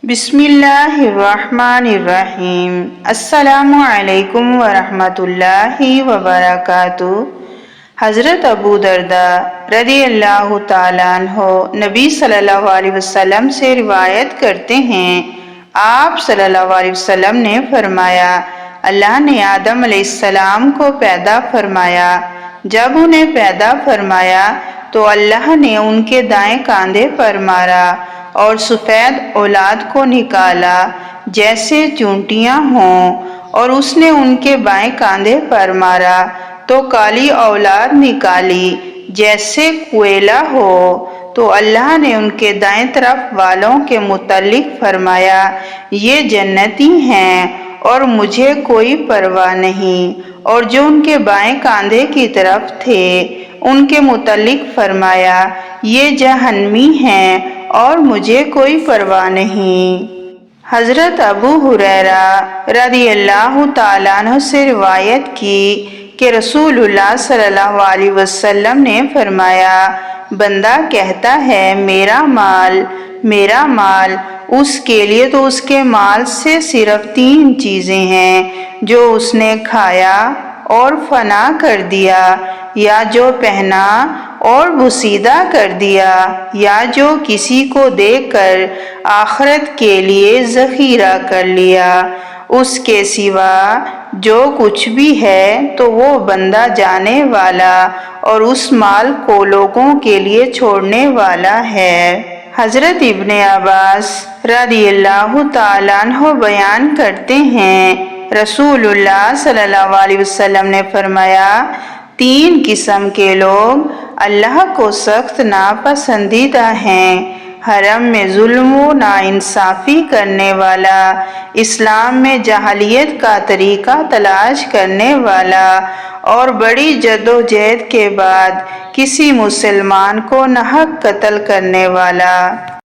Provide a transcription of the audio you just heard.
बिस्मिल्लाहिर्रहमानिर्रहीम। अस्सलामु अलैकुम वरहमतुल्लाहि वबरकातुहू। हज़रत अबू दरदा रज़ी अल्लाह ताला अन्हो नबी सल्लल्लाहु अलैहि वसल्लम से रिवायत करते हैं, आप सल्लल्लाहु अलैहि वसल्लम ने फरमाया, अल्लाह ने आदम अलैहिस्सलाम को पैदा फरमाया। जब उन्हें पैदा फरमाया तो अल्लाह ने उनके दाएं कंधे पर मारा और सफ़ेद औलाद को निकाला जैसे चूंटियां हों, और उसने उनके बाएं कंधे पर मारा तो काली औलाद निकाली जैसे कोयला हो। तो अल्लाह ने उनके दाएं तरफ वालों के मुतल्लिक फरमाया, ये जन्नती हैं और मुझे कोई परवाह नहीं। और जो उनके बाएं कंधे की तरफ थे उनके मुतल्लिक फरमाया, ये जहन्नमी हैं और मुझे कोई परवाह नहीं। हज़रत अबू हुरैरा रज़ी अल्लाह ताला अन्हु से रिवायत की कि रसूलुल्लाह सल्लल्लाहु अलैहि वसल्लम ने फरमाया, बंदा कहता है मेरा माल, उसके लिए तो उसके माल से सिर्फ 3 चीज़ें हैं, जो उसने खाया और फना कर दिया, या जो पहना और बुसीदा कर दिया, या जो किसी को देकर आखिरत के लिए ज़ख़ीरा कर लिया। उसके सिवा जो कुछ भी है तो वो बंदा जाने वाला और उस माल को लोगों के लिए छोड़ने वाला है। हज़रत इब्ने अब्बास रज़ियल्लाहु ताला अन्हु बयान करते हैं, रसूलुल्लाह सल्लल्लाहु अलैहि वसल्लम ने फरमाया, 3 किस्म के लोग अल्लाह को सख्त नापसंदीदा हैं, हरम में जुल्म व नाइंसाफ़ी करने वाला, इस्लाम में जहालियत का तरीका तलाश करने वाला, और बड़ी जद्दोजहद के बाद किसी मुसलमान को नाहक कत्ल करने वाला।